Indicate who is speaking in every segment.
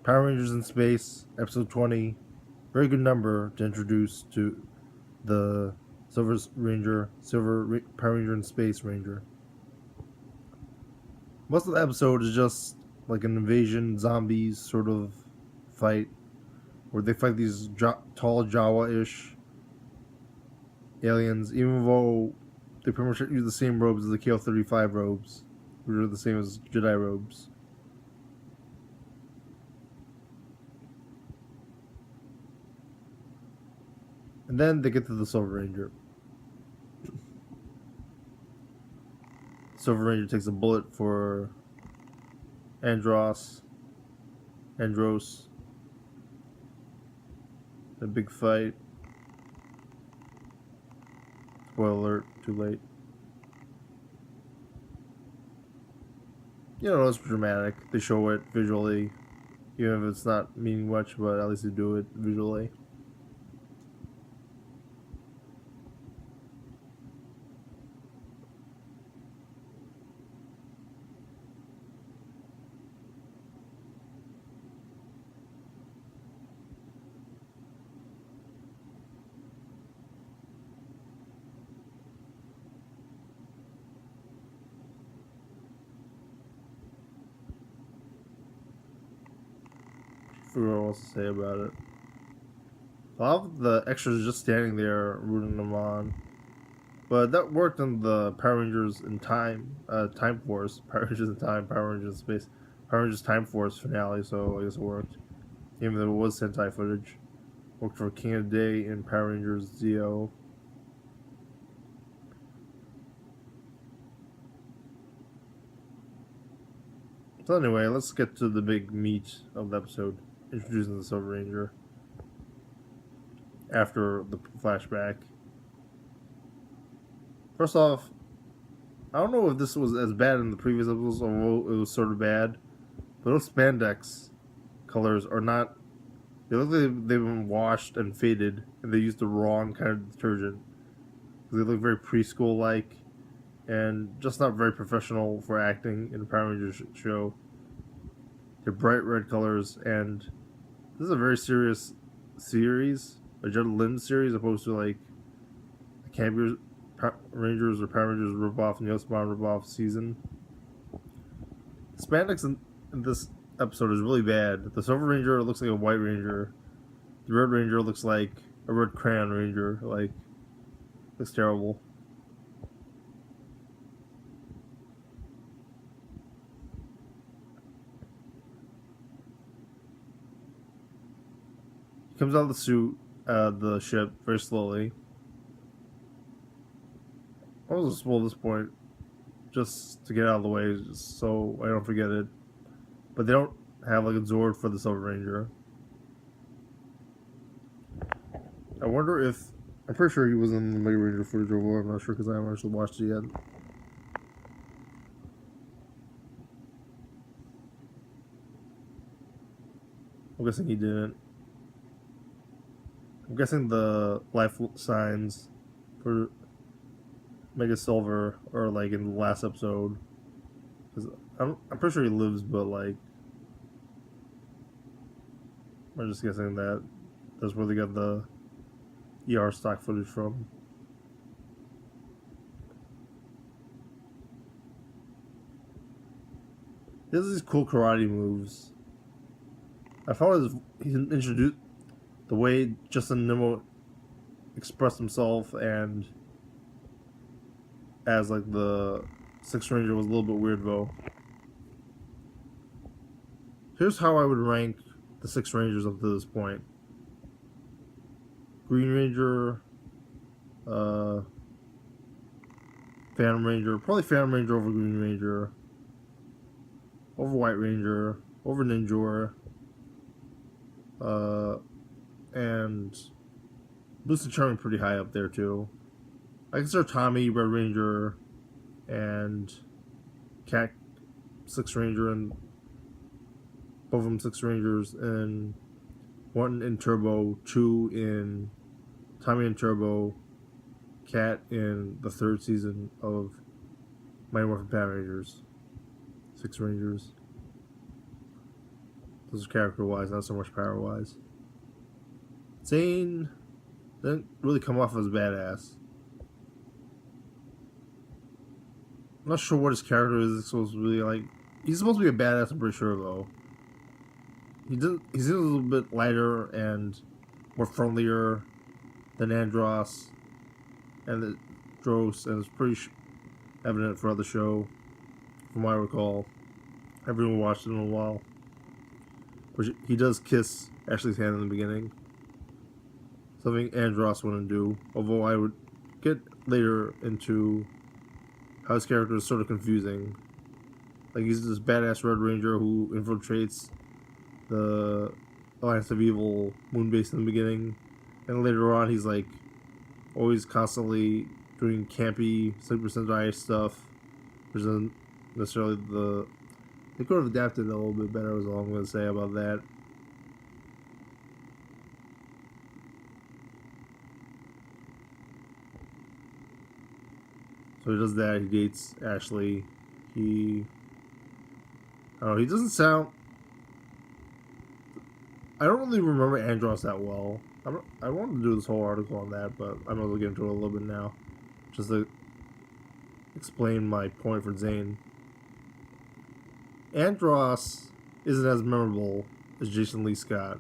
Speaker 1: Power Rangers in Space, episode 20. Very good number to introduce to the Power Ranger in Space Ranger. Most of the episode is just like an invasion zombies sort of fight where they fight these tall Jawa-ish aliens, even though they pretty much use the same robes as the KO-35 robes, which are the same as Jedi robes. And then they get to the Silver Ranger. Silver Ranger takes a bullet for Andros. A big fight. Spoiler alert, too late. You know, it's dramatic. They show it visually, even if it's not meaning much, but at least they do it visually. I forgot what else to say about it. A lot of the extras are just standing there rooting them on. But that worked on the Power Rangers in Time Force, Power Rangers in Time, Power Rangers in Space, Power Rangers Time Force finale, so I guess it worked. Even though it was Sentai footage. Worked for King of the Day and Power Rangers Zeo. So anyway, let's get to the big meat of the episode, introducing the Silver Ranger. After the flashback. First off, I don't know if this was as bad in the previous episodes, although it was sort of bad, but those spandex colors are not. They look like they've been washed and faded, and they used the wrong kind of detergent. They look very preschool-like, and just not very professional for acting in a Power Rangers show. They're bright red colors, and this is a very serious series, a Jed Lynn series, opposed to like the Campy Rangers or Power Rangers ripoff and Yosemite ripoff season. The spandex in this episode is really bad. The Silver Ranger looks like a White Ranger. The Red Ranger looks like a Red Crayon Ranger. Like, looks terrible. He comes out of the suit, the ship, very slowly. I was just spoil this point, just to get out of the way, just so I don't forget it. But they don't have like a Zord for the Silver Ranger. I wonder if I'm pretty sure he was in the Mega Ranger footage overall. I'm not sure because I haven't actually watched it yet. I'm guessing he didn't. I'm guessing the life signs for Mega Silver are like in the last episode. Because I'm pretty sure he lives, but like I'm just guessing that that's where they got the ER stock footage from. He has these cool karate moves. I found he introduced the way Justin Nimmo expressed himself and as like the Sixth Ranger was a little bit weird though. Here's how I would rank the Six Rangers up to this point. Green Ranger, Phantom Ranger, probably Phantom Ranger over Green Ranger, over White Ranger, over Ninjor, and Boosted Charming pretty high up there too. I consider Tommy Red Ranger and Cat Six Ranger, and both of them Six Rangers, and one in Turbo, two in Tommy and Turbo, Cat in the third season of Mighty Morphin Power Rangers. Six Rangers. Those are character-wise, not so much power-wise. Zane didn't really come off as badass. I'm not sure what his character is supposed to be like. He's supposed to be a badass, I'm pretty sure, though. He's a little bit lighter and more friendlier than Andros and the Dros, and it's pretty evident throughout the show, from what I recall. Everyone watched it in a while. Which he does kiss Ashley's hand in the beginning. Something Andros wouldn't do. Although I would get later into how his character is sort of confusing. Like, he's this badass Red Ranger who infiltrates the Alliance of Evil moon base in the beginning. And later on, he's like always constantly doing campy Sleeper Sentai stuff, which isn't necessarily the. They could have adapted it a little bit better, is all I'm going to say about that. So he does that. He dates Ashley. He doesn't sound. I don't really remember Andros that well. I wanted to do this whole article on that, but I'm going to get into it a little bit now, just to explain my point for Zane. Andros isn't as memorable as Jason Lee Scott.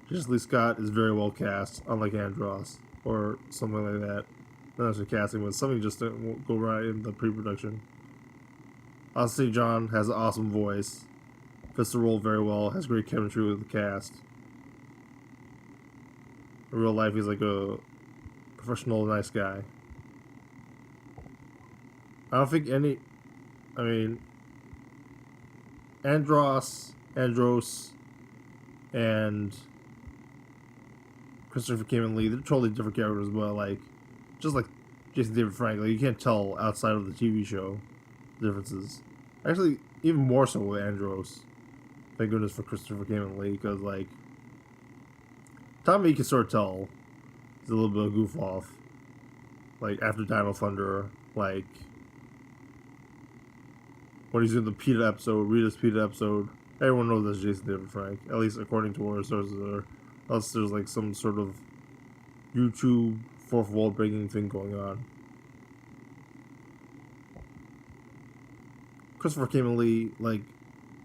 Speaker 1: Jason Lee Scott is very well cast, unlike Andros, or something like that. Not necessarily casting, but something just didn't go right in the pre-production. Austin St. John has an awesome voice, fits the role very well, has great chemistry with the cast. In real life, he's like a professional, nice guy. I don't think Andros, and Christopher Cayman Lee, they're totally different characters, but like, just like Jason David Frank, like, you can't tell outside of the TV show the differences. Actually, even more so with Andros. Thank goodness for Christopher Cayman Lee, because like, Tommy, you can sort of tell he's a little bit of a goof off. Like, after Dino Thunder, like, when he's in the PETA episode, Rita's PETA episode, everyone knows that's Jason David Frank, at least according to what our sources are. Unless there's like some sort of YouTube fourth wall breaking thing going on. Christopher Cayman Lee, like,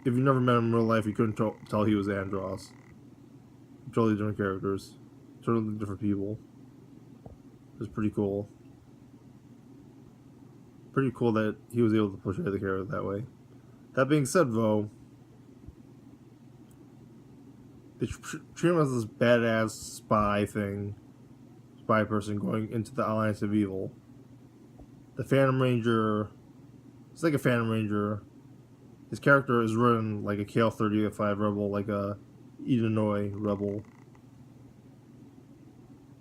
Speaker 1: if you never met him in real life, you couldn't tell he was Andros. Totally different characters, totally different people. It's pretty cool. Pretty cool that he was able to portray the character that way. That being said, though, they treat him as this badass spy person going into the Alliance of Evil. The Phantom Ranger, it's like a Phantom Ranger. His character is written like a KL-35 rebel, like a Edenoi rebel.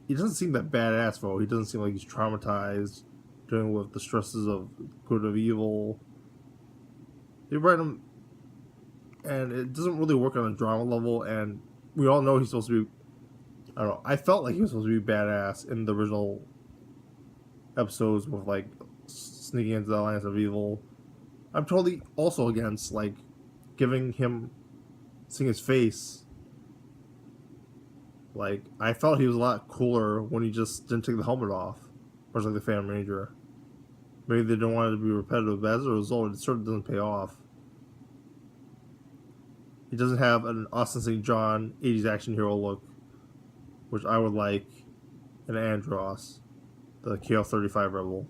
Speaker 1: He doesn't seem that badass, though. He doesn't seem like he's traumatized, dealing with the stresses of good of evil. They write him, and it doesn't really work on a drama level, and we all know he's supposed to be, I don't know, I felt like he was supposed to be badass in the original episodes with, like, sneaking into the Alliance of Evil. I'm totally also against, like, giving him, seeing his face. Like, I felt he was a lot cooler when he just didn't take the helmet off, much like the Phantom Ranger. Maybe they don't want it to be repetitive, but as a result, it sort of doesn't pay off. He doesn't have an Austin St. John 80s action hero look, which I would like in Andros, the KL-35 rebel.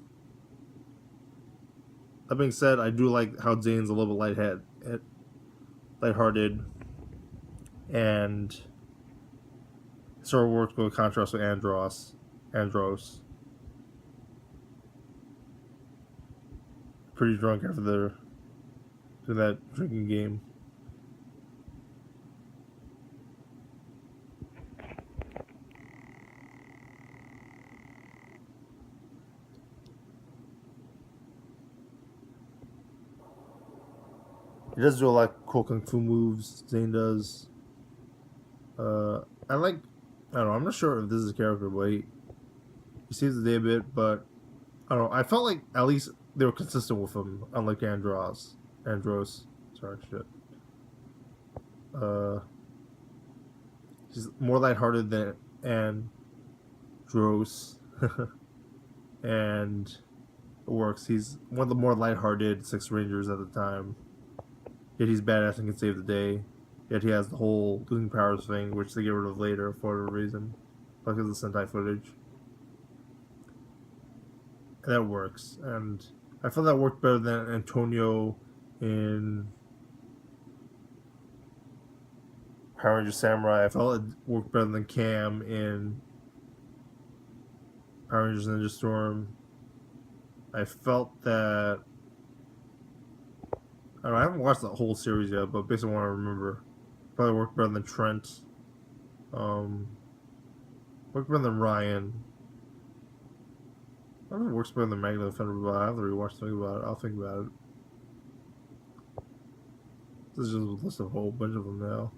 Speaker 1: That being said, I do like how Zane's a little bit lighthearted, and sort of works with contrast with Andros. Pretty drunk after they're doing that drinking game. He does do a lot of cool kung fu moves. Zane does. I don't know. I'm not sure if this is a character, but he saves the day a bit. But I don't know. I felt like at least they were consistent with him, unlike Andros. Sorry, shit. He's more lighthearted than Andros, and it works. He's one of the more lighthearted Six Rangers at the time. Yet he's badass and can save the day. Yet he has the whole losing powers thing, which they get rid of later for whatever reason, because of the Sentai footage. And that works, and I felt that worked better than Antonio in Power Ranger Samurai. I felt it worked better than Cam in Power Rangers Ninja Storm. I felt that I don't know, I haven't watched the whole series yet, but based on what I remember, probably worked better than Trent. Worked better than Ryan. I don't know if it works better than Magna Defender, but I have to rewatch something about it. I'll think about it. This is just a list of a whole bunch of them now.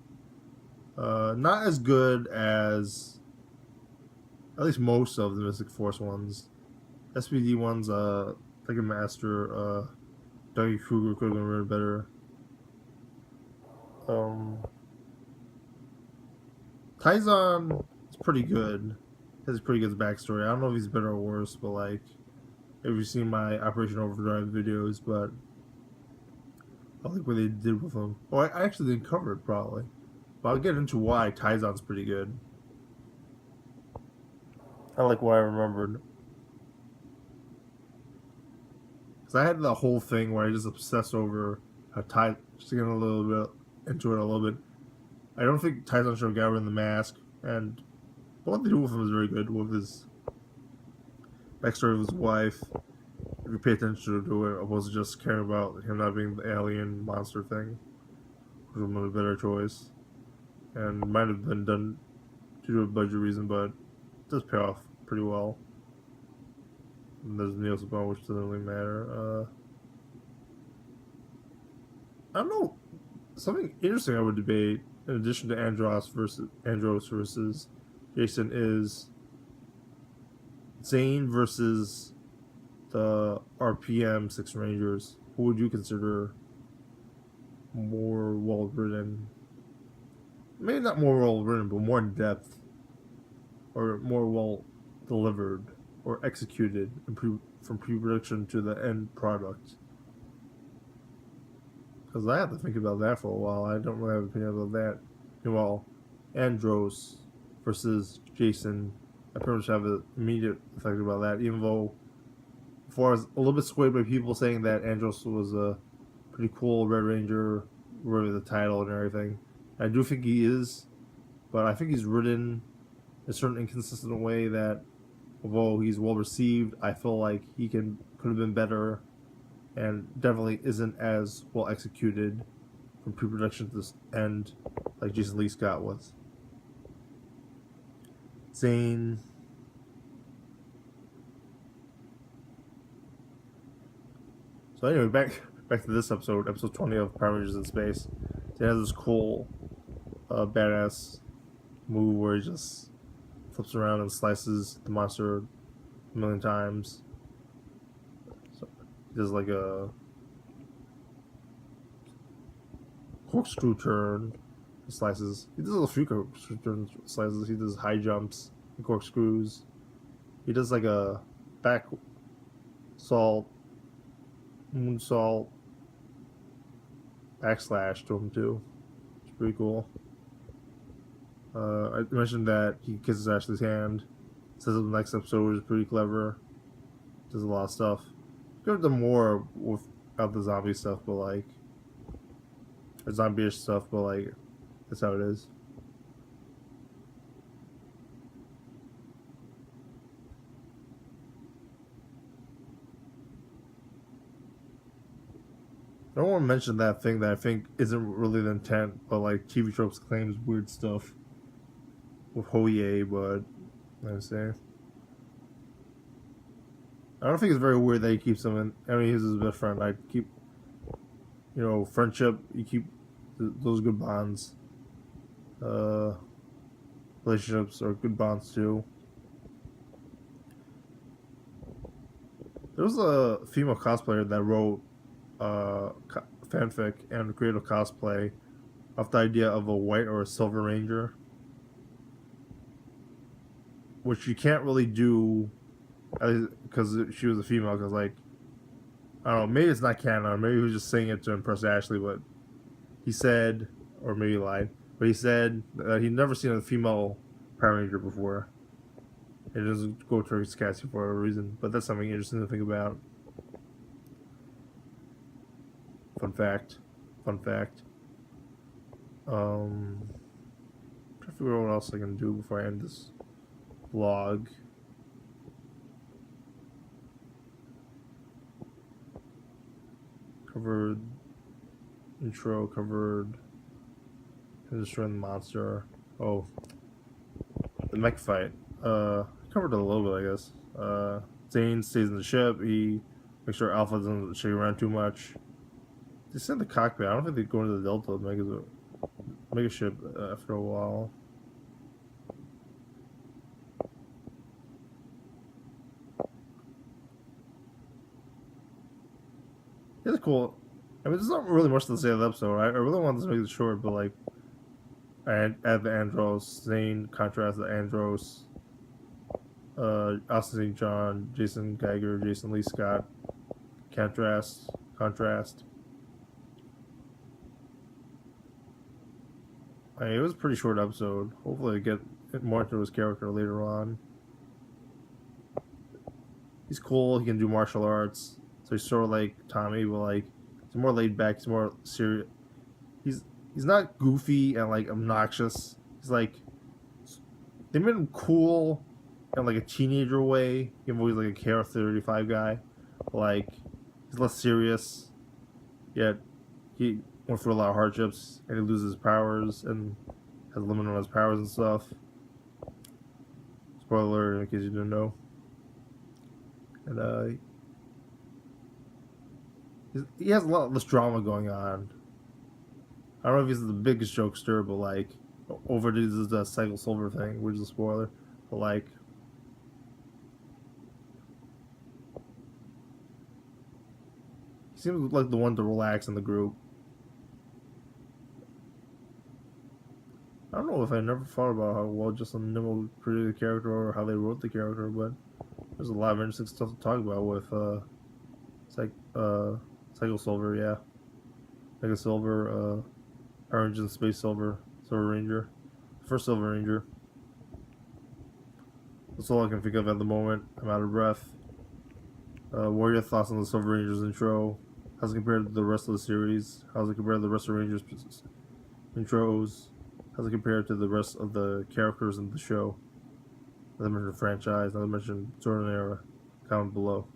Speaker 1: Not as good as at least most of the Mystic Force ones. SPD ones, like a Master, Dougie Kruger could have been written better. Taizan is pretty good. Has a pretty good backstory. I don't know if he's better or worse, but like, if you've seen my Operation Overdrive videos, but I like what they did with him. Oh, I actually didn't cover it probably, but I'll get into why Taizan's pretty good. I like what I remembered. Because I had the whole thing where I just obsessed over how just getting a little bit into it a little bit. I don't think Taizan should have got rid of the mask, and what they do with him is very good, with his backstory of his wife. If you pay attention to it, opposed to just caring about him not being the alien monster thing, which would have been a better choice. And might have been done due to a budget reason, but it does pay off pretty well. And there's Neil Saban, which doesn't really matter. I don't know. Something interesting I would debate, in addition to Andros versus Jason, is Zane versus the RPM Six Rangers. Who would you consider more well written? Maybe not more well written, but more in depth, or more well delivered, or executed from pre-production to the end product. Because I have to think about that for a while. I don't really have an opinion about that. Well, Andros versus Jason, I pretty much have an immediate effect about that, even though before I was a little bit swayed by people saying that Andros was a pretty cool Red Ranger, worthy of the title and everything. I do think he is, but I think he's written in a certain inconsistent way that, although he's well received, I feel like he could have been better, and definitely isn't as well executed from pre-production to this end like Jason Lee Scott was. Zane. So anyway, back to this episode 20 of Power Rangers in Space. It has this cool, badass move where he just flips around and slices the monster a million times. So he does like a corkscrew turn, slices. He does a few corkscrew turns, slices. He does high jumps and corkscrews. He does like a back salt, moonsault, backslash to him too. It's pretty cool. I mentioned that he kisses Ashley's hand. Says in the next episode is pretty clever. Does a lot of stuff. Could have done more without the zombie stuff, but like, or zombie-ish stuff, but like, that's how it is. I don't want to mention that thing that I think isn't really the intent, but like TV Tropes claims weird stuff with Hoye, but I say I don't think it's very weird that he keeps them in. I mean, he's his best friend. I keep, friendship. You keep those good bonds. Relationships are good bonds too. There was a female cosplayer that wrote fanfic and creative cosplay off the idea of a white or a silver ranger, which you can't really do because she was a female. Because like I don't know, maybe it's not canon, or maybe he was just saying it to impress Ashley, but he said, or maybe he lied, but he said that he'd never seen a female Power Ranger before. It doesn't go to his casting for a reason, but that's something interesting to think about. Fun fact. Fun fact. Trying to figure out what else I can do before I end this vlog. Covered intro, covered destroying the monster. Oh, the mech fight. Covered it a little bit, I guess. Zane stays in the ship. He makes sure Alpha doesn't shake around too much. They send the cockpit. I don't think they go into the Delta mega ship after a while. It's cool. I mean, there's not really much to say of the episode. I really want to make it short, but like, I add the Andros, Zane contrast the Andros, Austin St. John, Jason Geiger, Jason Lee Scott, contrast. I mean, it was a pretty short episode. Hopefully, I get more into his character later on. He's cool. He can do martial arts. So he's sort of like Tommy, but like he's more laid back. He's more serious. He's not goofy and like obnoxious. He's like they made him cool in like a teenager way. He's always like a Care 35 guy. Like he's less serious. Yet he went through a lot of hardships and he loses his powers and has a limit on his powers and stuff. Spoiler alert in case you didn't know. And he has a lot less drama going on. I don't know if he's the biggest jokester, but like overdoes the Cycle Silver thing, which is a spoiler. But like, he seems like the one to relax in the group. I don't know if I never thought about how well Justin Nimmo created the character or how they wrote the character, but there's a lot of interesting stuff to talk about with Cycle Silver, yeah. Mega Silver, Power Rangers and Space Silver Ranger. First Silver Ranger. That's all I can think of at the moment. I'm out of breath. What are your thoughts on the Silver Rangers intro? How's it compared to the rest of the series? How's it compared to the rest of Rangers intros? How's it compared to the rest of the characters in the show? Not to mention franchise, not to mention Sword and Era. Comment below.